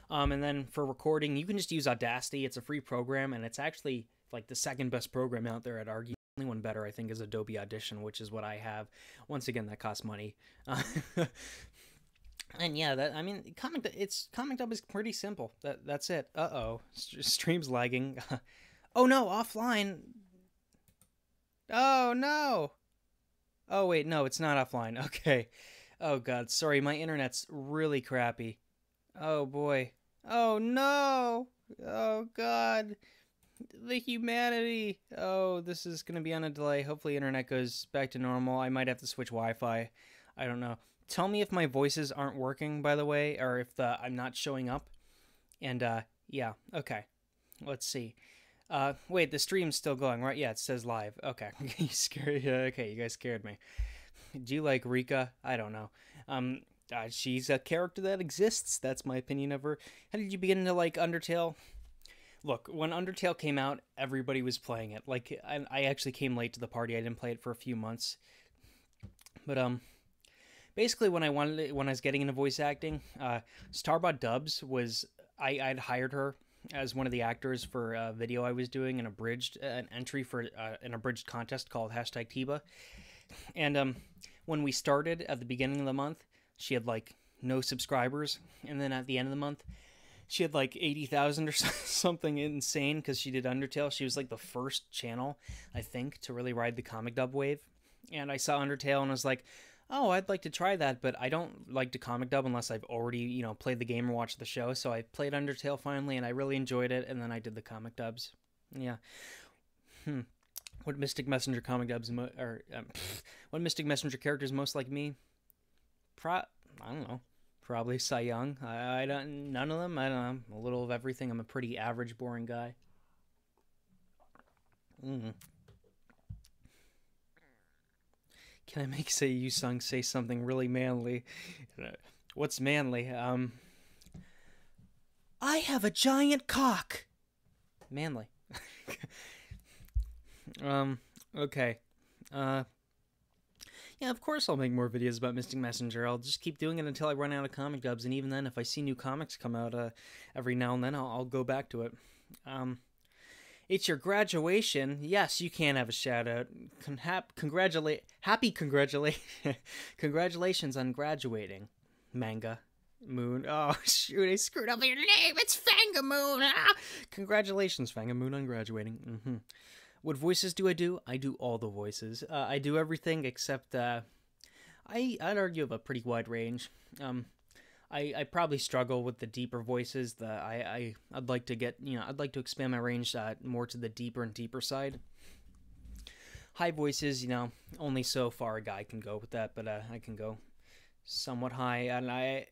Speaker 1: And then for recording, you can just use Audacity. It's a free program, and it's actually like the second best program out there. I'd argue. The only one better, I think, is Adobe Audition, which is what I have. Once again, that costs money. And yeah, Comic Dub is pretty simple. That's it. Stream's lagging. Oh no, offline. Oh no. Oh wait, no, it's not offline. Okay. Oh god, sorry, my internet's really crappy. Oh boy. Oh no. Oh god. The humanity. Oh, this is gonna be on a delay. Hopefully internet goes back to normal. I might have to switch Wi-Fi. I don't know. Tell me if my voices aren't working, by the way, or if I'm not showing up. And yeah, okay. Let's see. Wait, the stream's still going, right? Yeah, it says live. Okay. You scared? Okay, you guys scared me. Do you like Rika? I don't know. She's a character that exists. That's my opinion of her. How did you begin to like Undertale? Look, when Undertale came out, everybody was playing it. Like, I actually came late to the party. I didn't play it for a few months. But basically, when I was getting into voice acting, Starbot Dubs was I'd hired her as one of the actors for a video I was doing, an entry for an abridged contest called #Tiba. And when we started at the beginning of the month, she had like no subscribers, and then at the end of the month, she had like 80,000 or something insane because she did Undertale. She was like the first channel, I think, to really ride the comic dub wave. And I saw Undertale and was like, oh, I'd like to try that, but I don't like to comic dub unless I've already, played the game or watched the show. So I played Undertale finally, and I really enjoyed it, and then I did the comic dubs. Yeah. What Mystic Messenger comic dubs, what Mystic Messenger characters most like me? I don't know. Probably Cy Young. I don't. None of them. I don't know. I'm a little of everything. I'm a pretty average, boring guy. Can I make Yu Sung say something really manly? What's manly? I have a giant cock. Manly. Okay. Yeah, of course I'll make more videos about Mystic Messenger. I'll just keep doing it until I run out of comic dubs, and even then, if I see new comics come out every now and then, I'll go back to it. It's your graduation. Yes, you can have a shout out. Congratulations on graduating, Manga Moon. Oh shoot, I screwed up your name. It's Fangamoon. Ah! Congratulations, Fangamoon, on graduating. What voices do? I do all the voices. I do everything except I'd argue I have a pretty wide range. I probably struggle with the deeper voices. I'd like to get, I'd like to expand my range more to the deeper and deeper side. High voices, only so far a guy can go with that, but I can go somewhat high, and I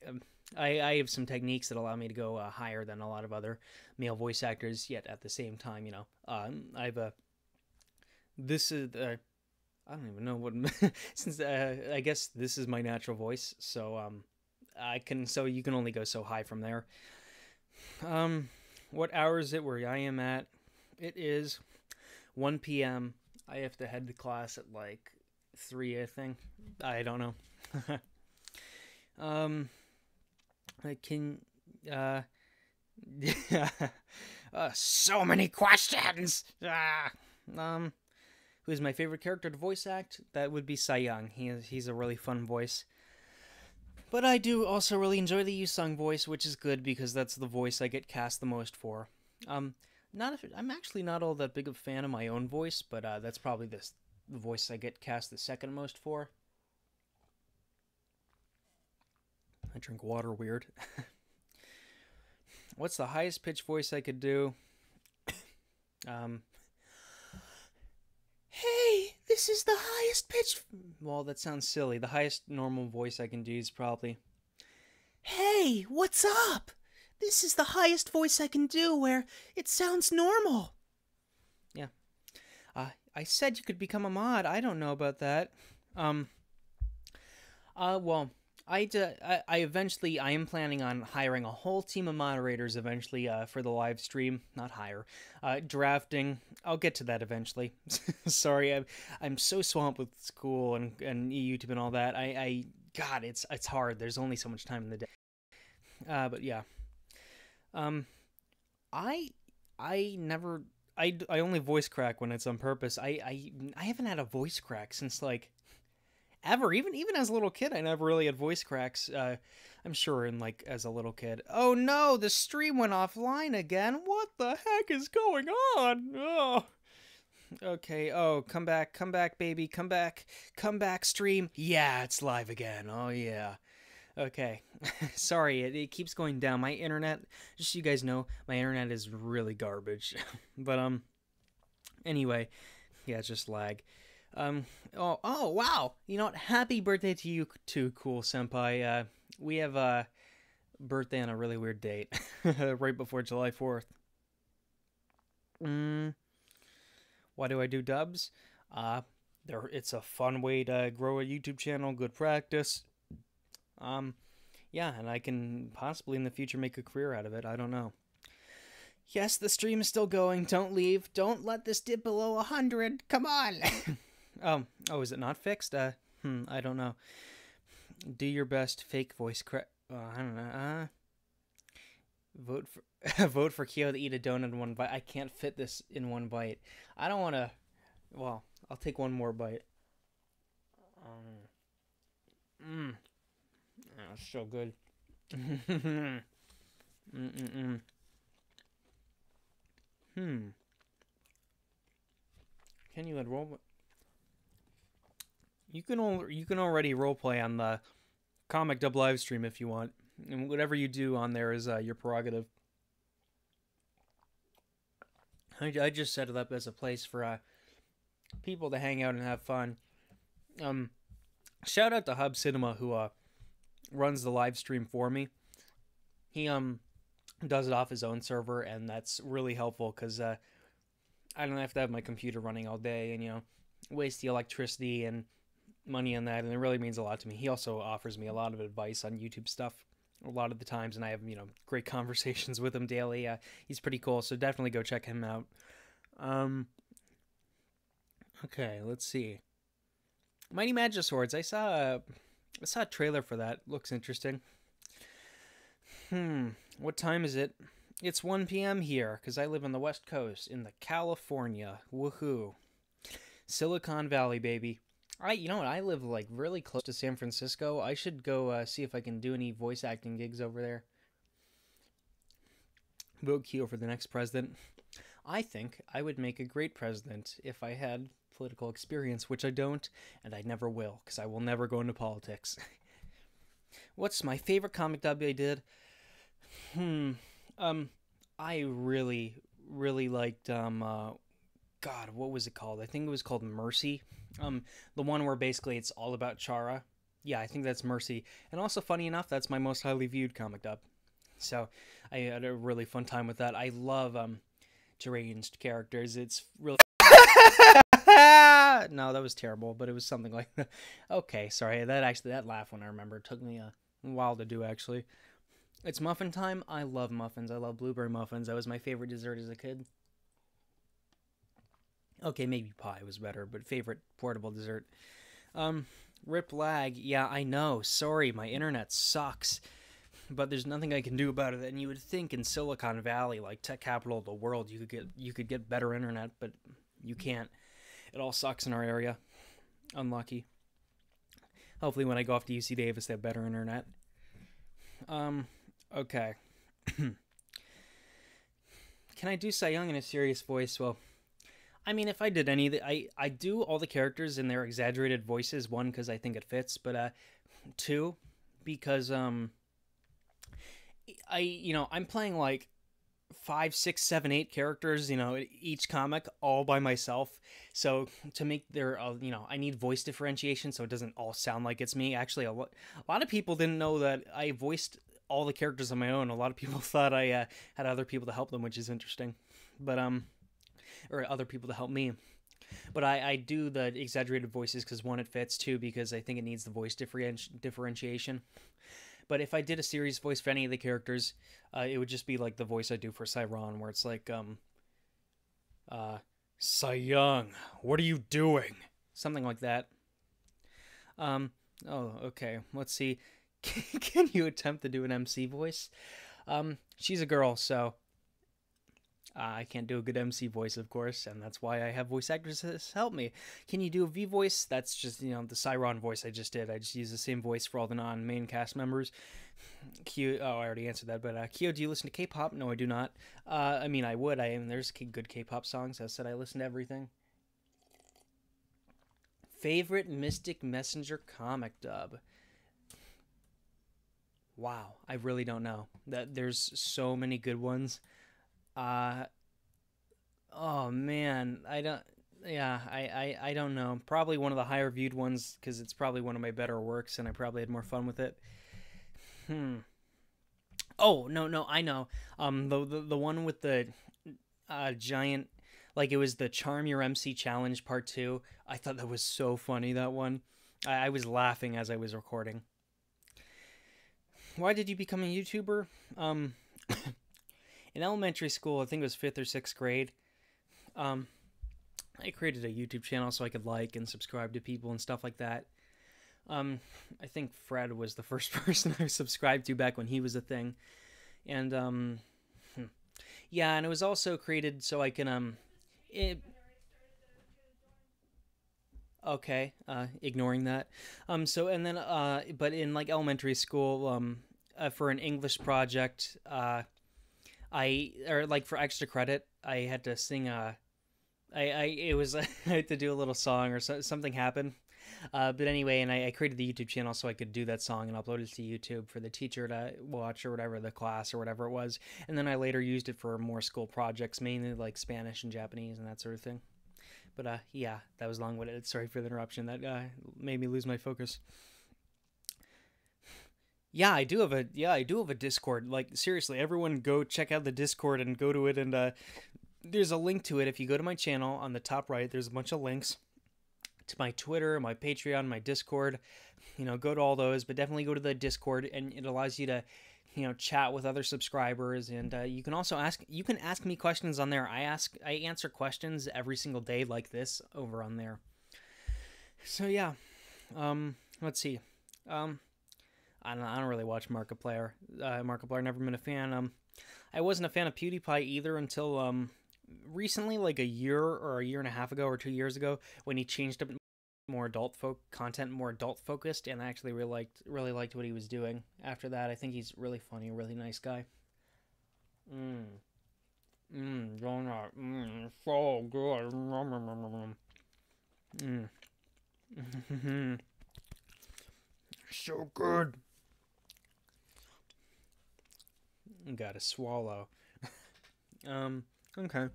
Speaker 1: have some techniques that allow me to go higher than a lot of other male voice actors. Yet at the same time, I've this is I don't even know what since I guess this is my natural voice, so you can only go so high from there. What hour is it where I am at? It is 1 p.m. I have to head to class at like 3, I think. I don't know. I can so many questions. Who's my favorite character to voice act? That would be Cy Young. He's a really fun voice. But I do also really enjoy the Yu Sung voice, which is good because that's the voice I get cast the most for. I'm actually not all that big of a fan of my own voice, but that's probably the voice I get cast the second most for. I drink water weird. What's the highest pitch voice I could do? Hey, this is the highest pitch. Well, that sounds silly. The highest normal voice I can do is probably, hey, what's up? This is the highest voice I can do where it sounds normal. Yeah. I said you could become a mod. I don't know about that. Well, I eventually, I am planning on hiring a whole team of moderators eventually for the live stream. Not hire, drafting. I'll get to that eventually. Sorry, I'm so swamped with school and YouTube and all that. God, it's hard. There's only so much time in the day. But yeah, um, I I never I only voice crack when it's on purpose. I haven't had a voice crack since like ever. Even as a little kid, I never really had voice cracks. I'm sure in like as a little kid. Oh no, the stream went offline again. What the heck is going on? Oh. Okay. Oh, come back, baby, come back, stream. Yeah, it's live again. Oh yeah. Okay. Sorry, it keeps going down. My internet, just so you guys know, my internet is really garbage. But anyway, yeah, it's just lag. Oh wow. You know what? Happy birthday to you too, cool senpai. We have a birthday on a really weird date, right before July 4th. Why do I do dubs? It's a fun way to grow a YouTube channel, good practice. Yeah, and I can possibly in the future make a career out of it. I don't know. Yes, the stream is still going. Don't leave. Don't let this dip below 100. Come on. Oh, is it not fixed? I don't know. Do your best fake voice crack. I don't know. Vote for vote for Kyo to eat a donut in one bite. I can't fit this in one bite. I don't want to. Well, I'll take one more bite. Oh, so good. Can you add role? You can already roleplay on the comic dub live stream if you want, and whatever you do on there is your prerogative. I just set it up as a place for people to hang out and have fun. Shout out to Hub Cinema who runs the live stream for me. He does it off his own server, and that's really helpful because I don't have to have my computer running all day and waste the electricity and money on that, and it really means a lot to me. He also offers me a lot of advice on YouTube stuff a lot of the times, and I have great conversations with him daily. He's pretty cool, so definitely go check him out. Okay, let's see. Mighty Magiswords. I saw a trailer for that. Looks interesting. What time is it? It's 1 p.m. here, because I live on the West Coast, in the California. Woohoo. Silicon Valley, baby. You know what? I live, like, really close to San Francisco. I should go see if I can do any voice acting gigs over there. Vote Kyo for the next president. I think I would make a great president if I had political experience, which I don't, and I never will, because I will never go into politics. What's my favorite comic dub I did? I really, really liked, God, what was it called? I think it was called Mercy. The one where basically it's all about Chara. Yeah, I think that's Mercy. And also, funny enough, that's my most highly viewed comic dub. So, I had a really fun time with that. I love, deranged characters. It's really... No, that was terrible, but it was something like that. Okay, sorry. That laugh one I remember took me a while to do, actually. It's muffin time. I love muffins. I love blueberry muffins. That was my favorite dessert as a kid. Okay, maybe pie was better, but favorite portable dessert. Rip lag. Yeah, I know. Sorry, my internet sucks. But there's nothing I can do about it. And you would think in Silicon Valley, like tech capital of the world, you could get better internet, but you can't. It all sucks in our area. Unlucky. Hopefully when I go off to UC Davis, they have better internet. Okay. Can I do Cy Young in a serious voice? Well, I mean, if I did any of the... I do all the characters in their exaggerated voices. One, because I think it fits, but two, because I'm playing like 5, 6, 7, 8 characters, each comic all by myself. So to make their, I need voice differentiation so it doesn't all sound like it's me. Actually, a lot of people didn't know that I voiced all the characters on my own. A lot of people thought I had other people to help them, which is interesting. But or other people to help me. But I do the exaggerated voices because one, it fits, two, because I think it needs the voice differentiation. But if I did a serious voice for any of the characters, it would just be like the voice I do for Cyron, where it's like,
Speaker 2: Cy Young, what are you doing?
Speaker 1: something like that. Oh, okay. Let's see. Can you attempt to do an MC voice? She's a girl, so I can't do a good MC voice, of course, and that's why I have voice actresses help me. Can you do a V voice? That's just, the Cyron voice I just did. I just use the same voice for all the non-main cast members. Q, oh, I already answered that, but Kyo, do you listen to K-pop? No, I do not. I mean, I would. There's good K-pop songs. I said I listen to everything. Favorite Mystic Messenger comic dub? Wow, I really don't know. There's so many good ones. Oh man, I don't. Yeah, I don't know. Probably one of the higher viewed ones because it's probably one of my better works, and I probably had more fun with it. Oh no, I know. The one with the giant, like it was the Charm Your MC Challenge Part 2. I thought that was so funny, that one. I was laughing as I was recording. Why did you become a YouTuber? In elementary school, I think it was 5th or 6th grade, I created a YouTube channel so I could like and subscribe to people and stuff like that. I think Fred was the first person I subscribed to back when he was a thing. And, yeah, and it was also created so I can, okay, ignoring that. So, and then, but in, like, elementary school, for an English project, for extra credit, I had to sing, it was, I had to do a little song or something happened. But anyway, and I created the YouTube channel so I could do that song and upload it to YouTube for the teacher to watch or whatever, the class or whatever it was. And then I later used it for more school projects, mainly like Spanish and Japanese and that sort of thing. But yeah, that was long-winded. Sorry for the interruption. That made me lose my focus. Yeah, I do have a Discord. Like, seriously, everyone go check out the Discord and go to it. And there's a link to it. If you go to my channel on the top right, there's a bunch of links to my Twitter, my Patreon, my Discord. Go to all those, but definitely go to the Discord, and it allows you to, chat with other subscribers. And you can also ask me questions on there. I answer questions every single day like this over on there. So yeah, let's see. I don't really watch Markiplier. Markiplier, never been a fan. I wasn't a fan of PewDiePie either until recently, like a year and a half ago or 2 years ago, when he changed up more adult content, more adult focused, and I actually really liked what he was doing. After that, I think he's really funny, really nice guy. Donut, so good. So good. Gotta swallow. Okay.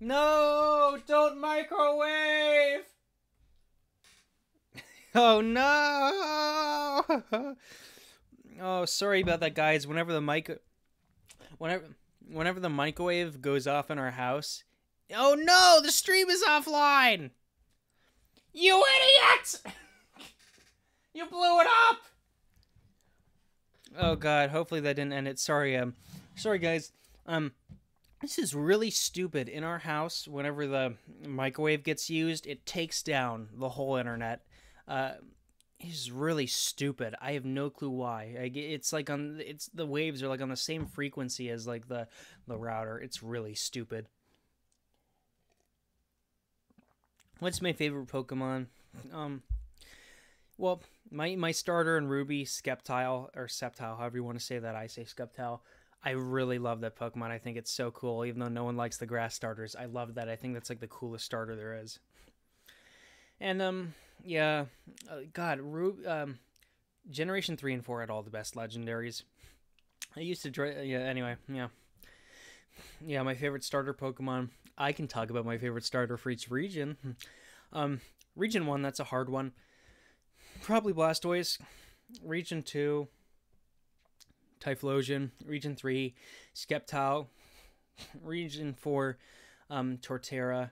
Speaker 1: No! Don't microwave! Oh no! Oh, sorry about that, guys. Whenever the microwave goes off in our house. Oh no! The stream is offline! You idiot! You blew it up! Oh god, hopefully that didn't end it. Sorry guys. This is really stupid. In our house, whenever the microwave gets used, it takes down the whole internet. It's really stupid. I have no clue why. It's like the waves are like on the same frequency as like the router. It's really stupid. What's my favorite Pokemon? Well, my starter in Ruby, Sceptile, or Sceptile, however you want to say that. I say Sceptile. I really love that Pokemon. I think it's so cool, even though no one likes the grass starters. I love that. I think that's like the coolest starter there is. And yeah, God, Generation 3 and 4 had all the best legendaries. I used to yeah. Anyway, yeah. My favorite starter Pokemon. I can talk about my favorite starter for each region. Region 1, that's a hard one. Probably Blastoise. Region 2, Typhlosion. Region 3, Sceptile. Region 4, Torterra.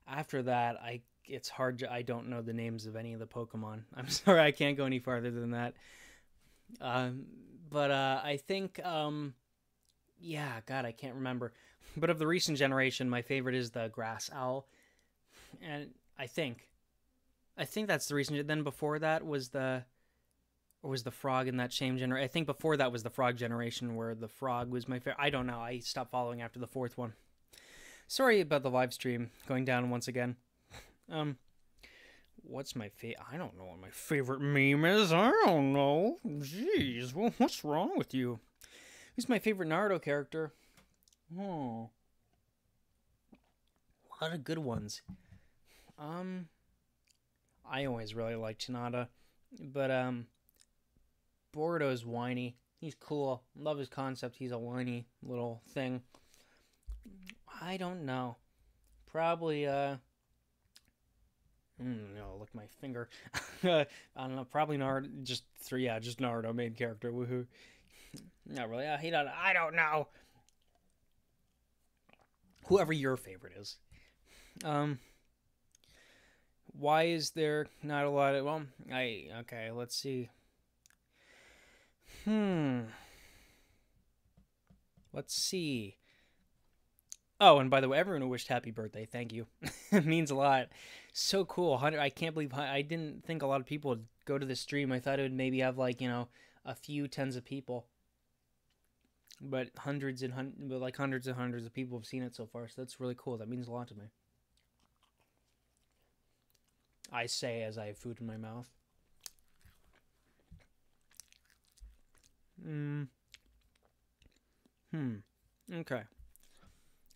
Speaker 1: After that, it's hard I don't know the names of any of the Pokemon. I'm sorry, I can't go any farther than that. Um, but I think yeah, God, I can't remember. But of the recent generation, my favorite is the Grass Owl, and I think that's the reason. Then before that was the frog in that same generation. I think before that was the frog generation, where the frog was my favorite. I don't know. I stopped following after the fourth one. Sorry about the live stream going down once again. What's my favorite? I don't know what my favorite meme is. I don't know. Jeez, well, what's wrong with you? Who's my favorite Naruto character? Oh, a lot of good ones. I always really liked Hinata, but Boruto's whiny. He's cool. Love his concept. He's a whiny little thing. I don't know. Probably no, look my finger. I don't know. Probably Naruto. Just three. Yeah, just Naruto main character. Woohoo. Not really. I don't know. Whoever your favorite is. Why is there not a lot of? Well, okay. Let's see. Let's see. Oh, and by the way, everyone who wished happy birthday, thank you. It means a lot. So cool. I can't believe I didn't think a lot of people would go to this stream. I thought it would maybe have like, a few tens of people. But hundreds and hundreds of people have seen it so far. So that's really cool. That means a lot to me. I say as I have food in my mouth. Okay.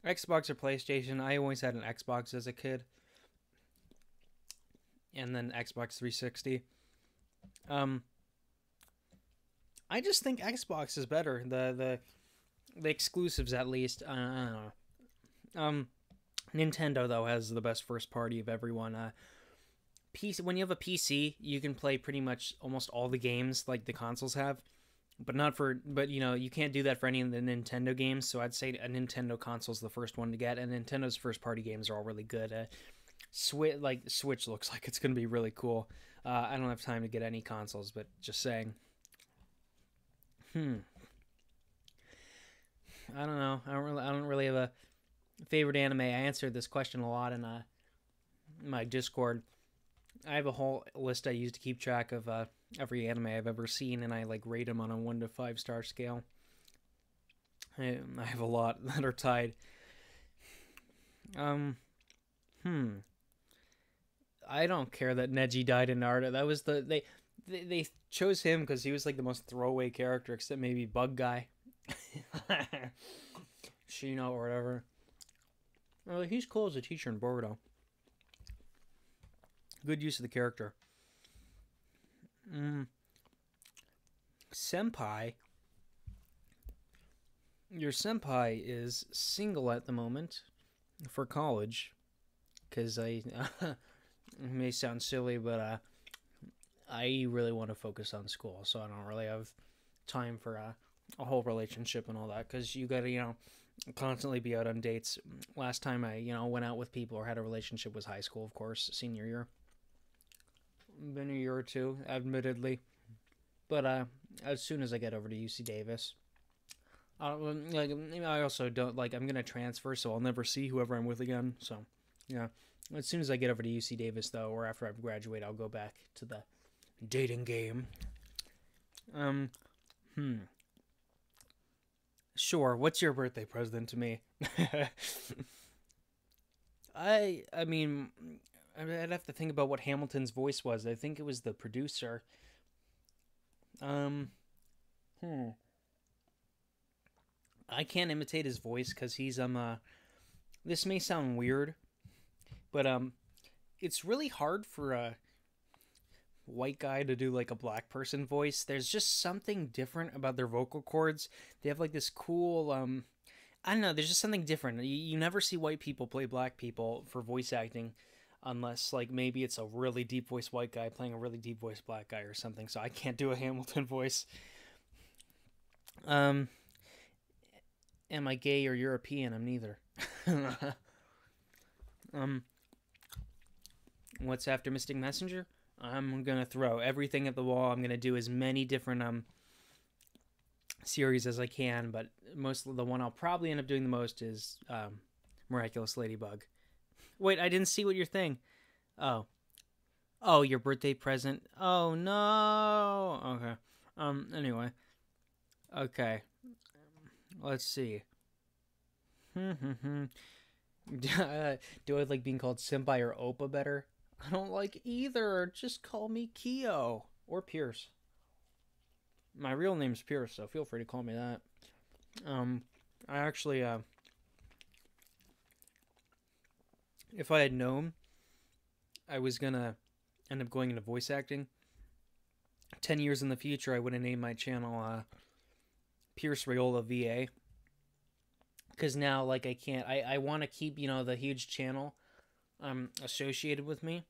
Speaker 1: Xbox or PlayStation? I always had an Xbox as a kid. And then Xbox 360. I just think Xbox is better. The exclusives, at least. I don't know. Nintendo, though, has the best first party of everyone. PC, when you have a PC, you can play pretty much almost all the games like the consoles have. But you can't do that for any of the Nintendo games. So I'd say a Nintendo console is the first one to get, and Nintendo's first party games are all really good. Switch looks like it's gonna be really cool. I don't have time to get any consoles, but just saying. I don't know. I don't really have a favorite anime. I answered this question a lot in my Discord. I have a whole list I use to keep track of every anime I've ever seen, and I rate them on a 1 to 5 star scale. I have a lot that are tied. I don't care that Neji died in Naruto. That was they chose him because he was the most throwaway character, except maybe Bug Guy, Shino or whatever. Well, he's cool as a teacher in Boruto. Good use of the character. Senpai. Your senpai is single at the moment for college. Because it may sound silly, but I really want to focus on school. So I don't really have time for a whole relationship and all that. Because you got to, constantly be out on dates. Last time I, went out with people or had a relationship was high school, of course, senior year. Been a year or two, admittedly, but as soon as I get over to UC Davis, I also don't I'm gonna transfer, so I'll never see whoever I'm with again. So, yeah, as soon as I get over to UC Davis, though, or after I graduate, I'll go back to the dating game. Sure. What's your birthday present to me? I mean. I'd have to think about what Hamilton's voice was. I think it was the producer. I can't imitate his voice because he's this may sound weird, but it's really hard for a white guy to do a black person voice. There's just something different about their vocal cords. They have this cool I don't know, there's just something different. You never see white people play black people for voice acting. Unless, maybe it's a really deep voice white guy playing a really deep voice black guy or something. So I can't do a Hamilton voice. Am I gay or European? I'm neither. um, what's after Mystic Messenger? I'm gonna throw everything at the wall. I'm gonna do as many different series as I can, but the one I'll probably end up doing the most is Miraculous Ladybug. Wait, I didn't see what your thing. Oh, your birthday present. Oh no. Okay. Anyway. Okay. Let's see. Do I like being called Senpai or Oppa better? I don't like either. Just call me Kyo or Pierce. My real name's Pierce, so feel free to call me that. I actually, if I had known I was gonna end up going into voice acting, 10 years in the future, I would have named my channel, Pierce Rayola VA. Because now, like, I can't, I want to keep, the huge channel, associated with me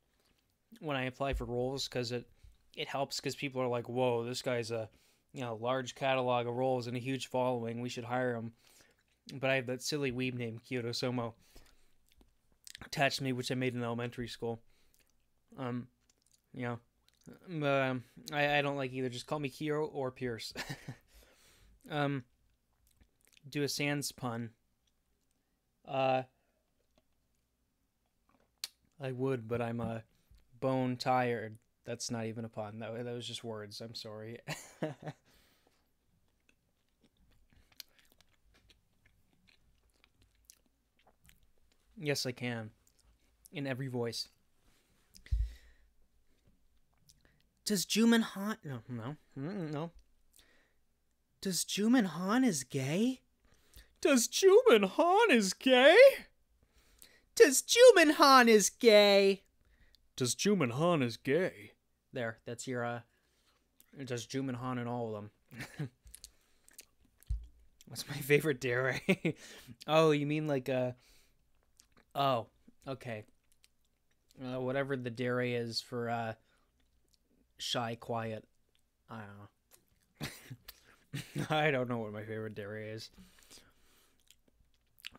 Speaker 1: when I apply for roles, because it helps, because people are like, whoa, this guy's a, large catalog of roles and a huge following, we should hire him. But I have that silly weeb named Kyoto Somo attached to me, which I made in elementary school. I don't like either. Just call me Kyo or Pierce. Do a sans pun. I would, but I'm bone tired. That's not even a pun. That was just words. I'm sorry. Yes, I can. In every voice. Does Juman Han... No. Does Juman Han is gay?
Speaker 2: Does Juman Han is gay?
Speaker 1: Does Juman Han is gay?
Speaker 2: Does Juman Han is gay?
Speaker 1: There, that's your, does Juman Han in all of them. What's my favorite dare? Oh, you mean like, oh, okay. Whatever the dare is for, shy, quiet. I don't know. I don't know what my favorite dare is.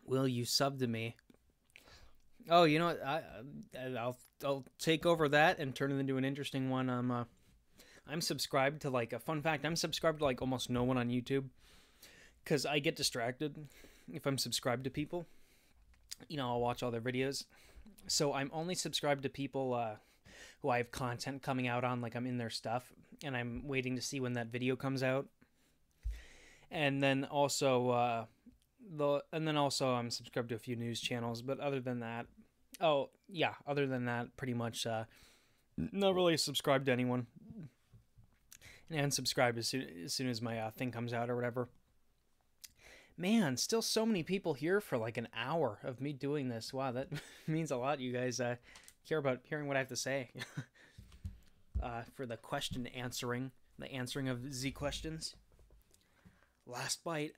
Speaker 1: Will you sub to me? Oh, you know what? I'll take over that and turn it into an interesting one. I'm subscribed to, like, a fun fact. I'm subscribed to, like, almost no one on YouTube, because I get distracted if I'm subscribed to people. I'll watch all their videos. So I'm only subscribed to people who I have content coming out on, like I'm in their stuff, and I'm waiting to see when that video comes out. And then also I'm subscribed to a few news channels, but other than that, pretty much not really subscribed to anyone. And unsubscribe as soon as my thing comes out or whatever. Man, still so many people here for like an hour of me doing this. Wow, that means a lot. You guys care about hearing what I have to say. For the question answering, the answering of Z questions. Last bite.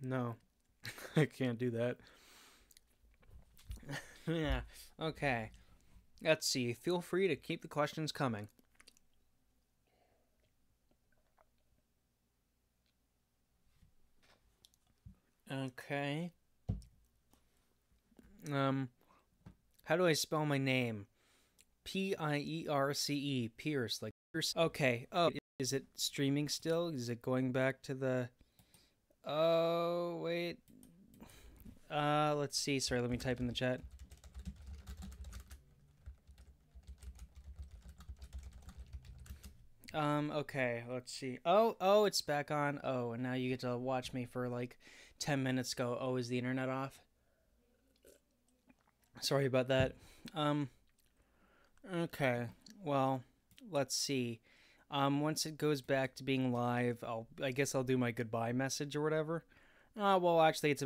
Speaker 1: No, I can't do that. Yeah, okay. Let's see. Feel free to keep the questions coming. Okay. How do I spell my name? Pierce, Pierce, like Pierce. Okay. Oh, is it streaming still? Is it going back to the... Oh, wait. Let's see. Sorry, let me type in the chat. Okay, let's see. Oh, it's back on. Oh, and now you get to watch me for like 10 minutes go, oh, is the internet off? Sorry about that. Okay, well, let's see. Once it goes back to being live, I guess I'll do my goodbye message or whatever. Well, actually, it's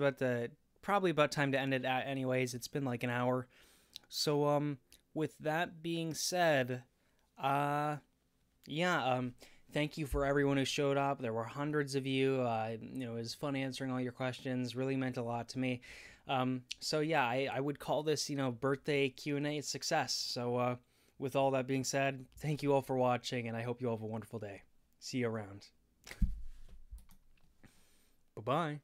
Speaker 1: probably about time to end it anyways. It's been like an hour. So, with that being said, yeah, thank you for everyone who showed up. There were hundreds of you. It was fun answering all your questions. Really meant a lot to me. So yeah, I would call this, birthday Q&A a success. So with all that being said, thank you all for watching, and I hope you all have a wonderful day. See you around.
Speaker 2: Bye-bye.